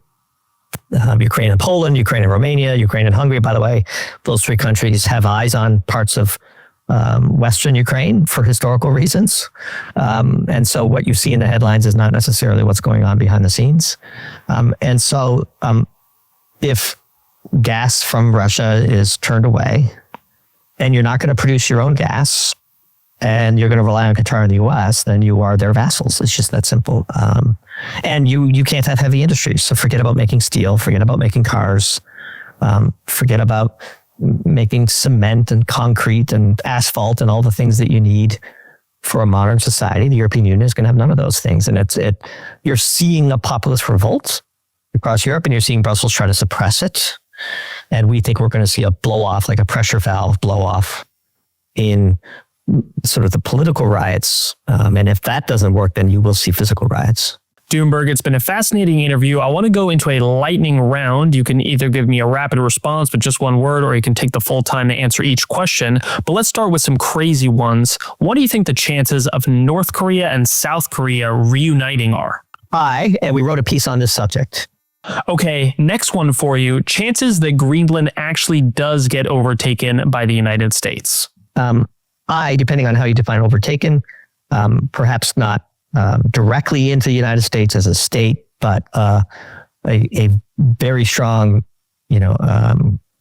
Ukraine and Poland, Ukraine and Romania, Ukraine and Hungary. By the way, those three countries have eyes on parts of Western Ukraine for historical reasons. And so what you see in the headlines is not necessarily what's going on behind the scenes. And so if gas from Russia is turned away and you're not going to produce your own gas and you're going to rely on Qatar and the US, then you are their vassals. It's just that simple. And you can't have heavy industries. So forget about making steel, forget about making cars, forget about making cement and concrete and asphalt and all the things that you need for a modern society. The European Union is going to have none of those things. And you're seeing a populist revolt across Europe and you're seeing Brussels try to suppress it. And we think we're going to see a blow off, like a pressure valve blow off in sort of the political riots. And if that doesn't work, then you will see physical riots. Doomberg, it's been a fascinating interview. I want to go into a lightning round. You can either give me a rapid response with just one word, or you can take the full time to answer each question. But let's start with some crazy ones. What do you think the chances of North Korea and South Korea reuniting are? High, and we wrote a piece on this subject. Okay, next one for you. Chances that Greenland actually does get overtaken by the United States? High, depending on how you define overtaken. Perhaps not directly into the United States as a state, but a very strong,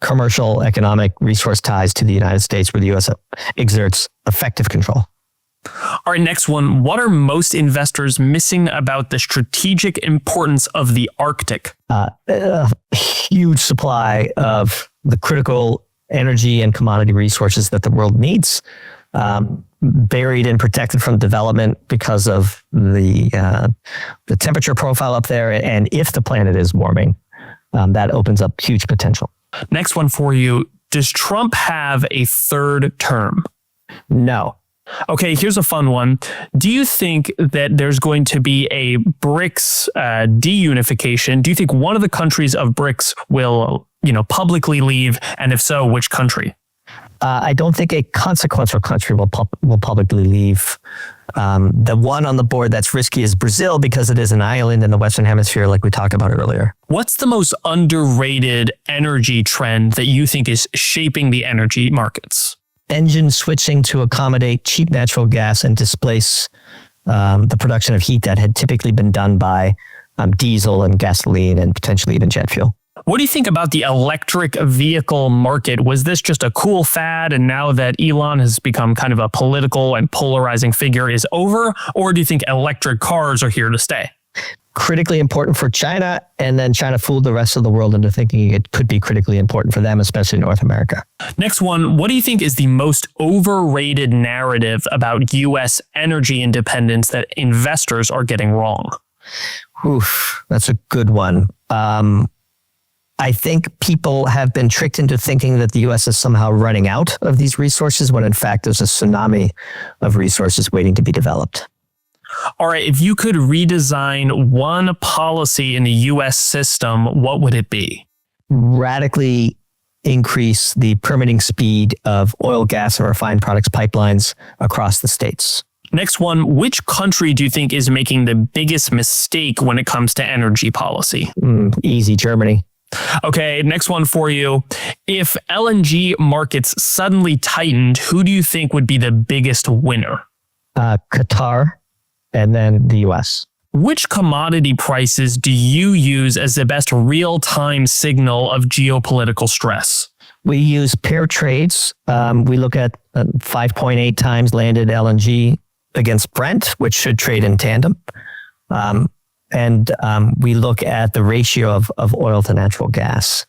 commercial, economic resource ties to the United States where the U.S. exerts effective control. All right, next one. What are most investors missing about the strategic importance of the Arctic? A huge supply of the critical energy and commodity resources that the world needs, buried and protected from development because of the temperature profile up there. And if the planet is warming, that opens up huge potential. Next one for you. Does Trump have a third term? No. Okay, here's a fun one. Do you think that there's going to be a BRICS deunification? Do you think one of the countries of BRICS will, publicly leave? And if so, which country? I don't think a consequential country will publicly leave. The one on the board that's risky is Brazil because it is an island in the Western Hemisphere, like we talked about earlier. What's the most underrated energy trend that you think is shaping the energy markets? Engine switching to accommodate cheap natural gas and displace the production of heat that had typically been done by diesel and gasoline and potentially even jet fuel. What do you think about the electric vehicle market? Was this just a cool fad and now that Elon has become kind of a political and polarizing figure is over? Or do you think electric cars are here to stay? Critically important for China, and then China fooled the rest of the world into thinking it could be critically important for them, especially North America. Next one, what do you think is the most overrated narrative about U.S. energy independence that investors are getting wrong? Oof, that's a good one. I think people have been tricked into thinking that the U.S. is somehow running out of these resources when in fact there's a tsunami of resources waiting to be developed. All right, if you could redesign one policy in the U.S. system, what would it be? Radically increase the permitting speed of oil, gas, and refined products pipelines across the states. Next one, which country do you think is making the biggest mistake when it comes to energy policy? Easy, Germany. Okay, next one for you. If LNG markets suddenly tightened, who do you think would be the biggest winner? Qatar, and then the U.S. Which commodity prices do you use as the best real-time signal of geopolitical stress? We use pair trades. We look at 5.8 times landed LNG against Brent, which should trade in tandem. And we look at the ratio of oil to natural gas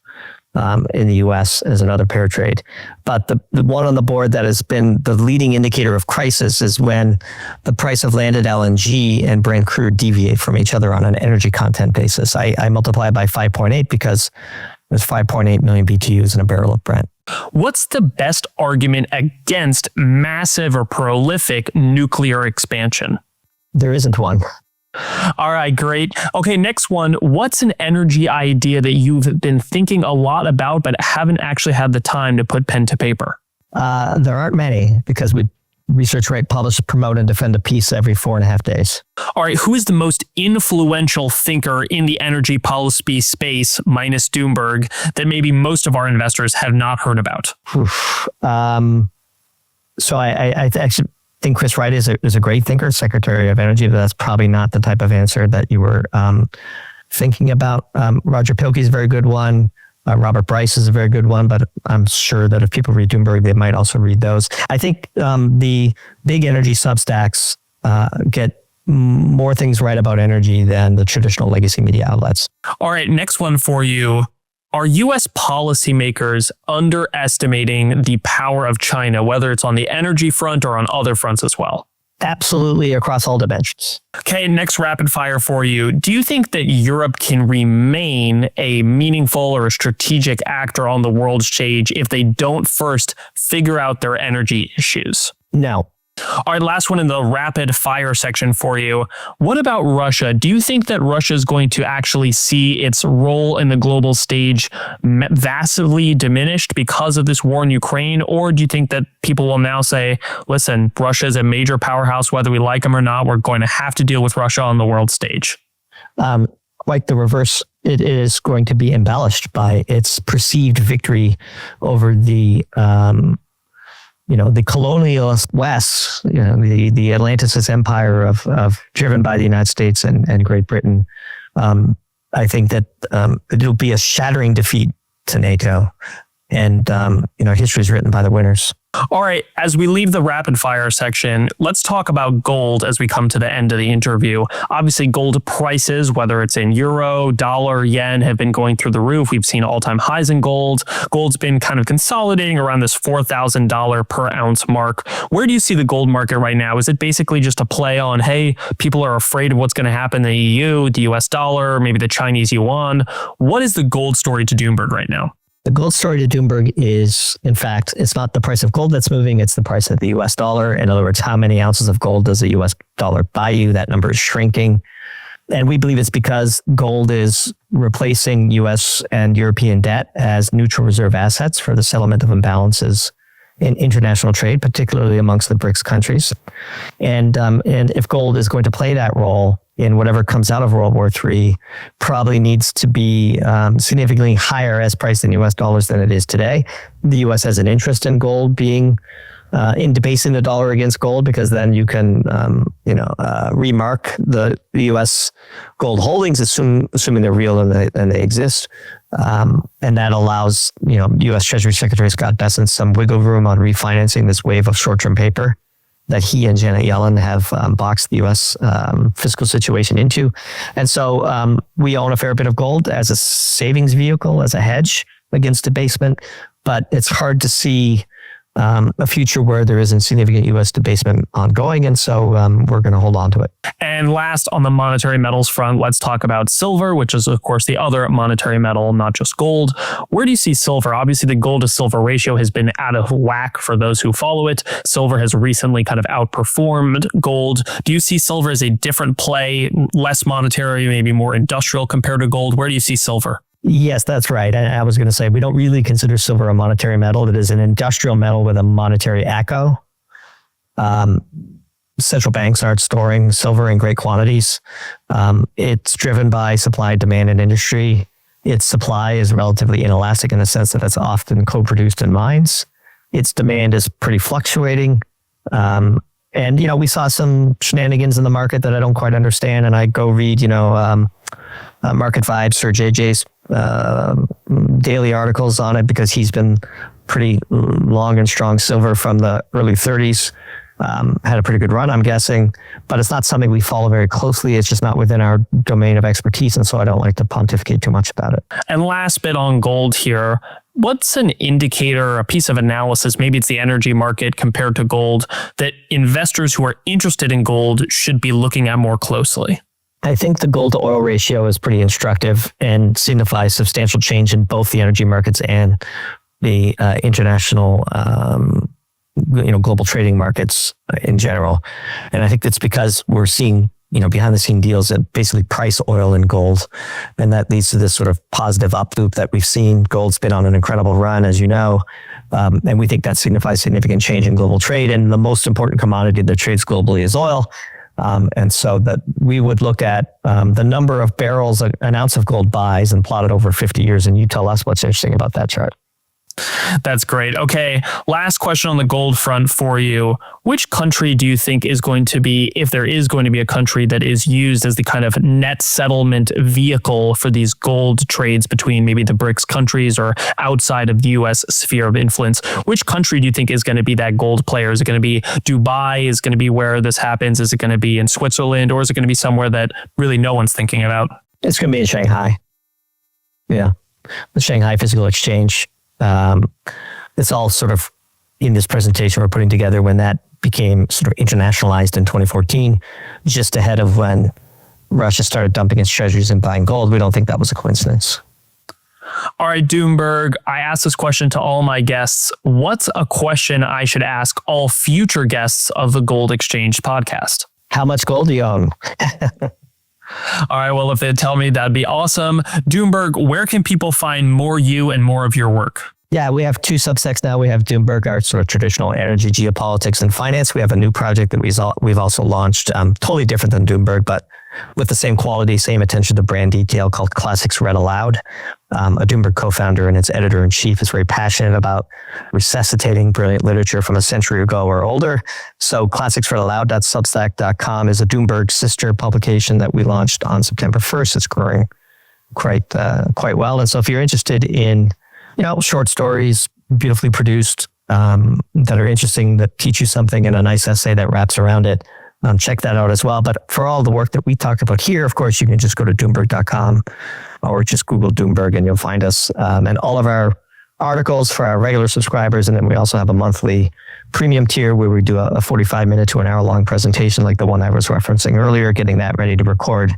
in the U.S. as another pair trade. But the one on the board that has been the leading indicator of crisis is when the price of landed LNG and Brent crude deviate from each other on an energy content basis. I multiply by 5.8 because there's 5.8 million BTUs in a barrel of Brent. What's the best argument against massive or prolific nuclear expansion? There isn't one. All right, great. Okay, next one. What's an energy idea that you've been thinking a lot about but haven't actually had the time to put pen to paper? There aren't many because we research, write, publish, promote, and defend a piece every 4.5 days. All right, who is the most influential thinker in the energy policy space, minus Doomberg, that maybe most of our investors have not heard about? So I actually think Chris Wright is a great thinker, Secretary of Energy, but that's probably not the type of answer that you were thinking about. Roger Pielke is a very good one. Robert Bryce is a very good one, but I'm sure that if people read Doomberg, they might also read those. I think the big energy substacks get more things right about energy than the traditional legacy media outlets. All right, next one for you. Are U.S. policymakers underestimating the power of China, whether it's on the energy front or on other fronts as well? Absolutely, across all dimensions. Okay, next rapid fire for you. Do you think that Europe can remain a meaningful or a strategic actor on the world stage if they don't first figure out their energy issues? No. All right, last one in the rapid fire section for you. What about Russia? Do you think that Russia is going to actually see its role in the global stage vastly diminished because of this war in Ukraine? Or do you think that people will now say, listen, Russia is a major powerhouse, whether we like them or not, we're going to have to deal with Russia on the world stage? Quite the reverse. It is going to be embellished by its perceived victory over the colonialist West, the Atlanticist empire of driven by the United States and Great Britain. I think that it'll be a shattering defeat to NATO. And, history is written by the winners. All right. As we leave the rapid fire section, let's talk about gold as we come to the end of the interview. Obviously, gold prices, whether it's in euro, dollar, yen, have been going through the roof. We've seen all-time highs in gold. Gold's been kind of consolidating around this $4,000 per ounce mark. Where do you see the gold market right now? Is it basically just a play on, hey, people are afraid of what's going to happen in the EU, the US dollar, maybe the Chinese yuan? What is the gold story to Doomberg right now? The gold story to Doomberg is, in fact, it's not the price of gold that's moving, it's the price of the US dollar. In other words, how many ounces of gold does the US dollar buy you? That number is shrinking. And we believe it's because gold is replacing US and European debt as neutral reserve assets for the settlement of imbalances in international trade, particularly amongst the BRICS countries. And if gold is going to play that role in whatever comes out of World War III, probably needs to be significantly higher as priced in US dollars than it is today. The US has an interest in gold being in debasing the dollar against gold, because then you can, remark the US gold holdings, assuming they're real and they exist. And that allows, US Treasury Secretary Scott Bessent some wiggle room on refinancing this wave of short-term paper that he and Janet Yellen have boxed the U.S. Fiscal situation into. And so we own a fair bit of gold as a savings vehicle, as a hedge against debasement, but it's hard to see a future where there isn't significant U.S. debasement ongoing. And so we're going to hold on to it. And last, on the monetary metals front, let's talk about silver, which is, of course, the other monetary metal, not just gold. Where do you see silver? Obviously, the gold to silver ratio has been out of whack for those who follow it. Silver has recently kind of outperformed gold. Do you see silver as a different play, less monetary, maybe more industrial compared to gold? Where do you see silver? Yes, that's right. I was going to say, we don't really consider silver a monetary metal. It is an industrial metal with a monetary echo. Central banks aren't storing silver in great quantities. It's driven by supply and demand in industry. Its supply is relatively inelastic in the sense that it's often co-produced in mines. Its demand is pretty fluctuating. And, we saw some shenanigans in the market that I don't quite understand. And I go read, Market Vibes or JJ's daily articles on it, because he's been pretty long and strong silver from the early 30s. Had a pretty good run, I'm guessing, but it's not something we follow very closely. It's just not within our domain of expertise. And so I don't like to pontificate too much about it. And last bit on gold here. What's an indicator, a piece of analysis, maybe it's the energy market compared to gold, that investors who are interested in gold should be looking at more closely? I think the gold to oil ratio is pretty instructive and signifies substantial change in both the energy markets and the international, global trading markets in general. And I think that's because we're seeing, behind the scene deals that basically price oil and gold. And that leads to this sort of positive up loop that we've seen. Gold's been on an incredible run, as you know. And we think that signifies significant change in global trade. And the most important commodity that trades globally is oil. And so that we would look at the number of barrels an ounce of gold buys and plot it over 50 years. And you tell us what's interesting about that chart. That's great. Okay, last question on the gold front for you. Which country do you think is going to be, if there is going to be a country that is used as the kind of net settlement vehicle for these gold trades between maybe the BRICS countries or outside of the U.S. sphere of influence? Which country do you think is going to be that gold player? Is it going to be Dubai? Is it going to be where this happens? Is it going to be in Switzerland? Or is it going to be somewhere that really no one's thinking about? It's going to be in Shanghai. Yeah, the Shanghai Physical Exchange. It's all sort of in this presentation we're putting together when that became sort of internationalized in 2014, just ahead of when Russia started dumping its treasuries and buying gold. We don't think that was a coincidence. All right, Doomberg, I asked this question to all my guests. What's a question I should ask all future guests of the Gold Exchange podcast? How much gold do you own? All right, well, if they tell me, that'd be awesome. Doomberg, where can people find more you and more of your work? Yeah, we have two subsects now. We have Doomberg, our sort of traditional energy, geopolitics, and finance. We have a new project that we've also launched, totally different than Doomberg, but with the same quality, same attention to brand detail, called Classics Read Aloud. A Doomberg co-founder and its editor-in-chief is very passionate about resuscitating brilliant literature from a century ago or older. So classicsreadaloud.substack.com is a Doomberg sister publication that we launched on September 1st. It's growing quite well. And so if you're interested in short stories, beautifully produced, that are interesting, that teach you something, and a nice essay that wraps around it, check that out as well. But for all the work that we talked about here, of course, you can just go to Doomberg.com or just Google Doomberg and you'll find us. And all of our articles for our regular subscribers. And then we also have a monthly premium tier where we do a 45-minute to an hour-long presentation like the one I was referencing earlier, getting that ready to record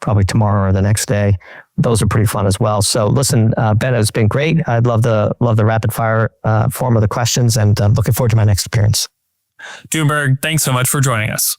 probably tomorrow or the next day. Those are pretty fun as well. So listen, Ben, it's been great. I'd love the rapid fire form of the questions, and I'm looking forward to my next appearance. Doomberg, thanks so much for joining us.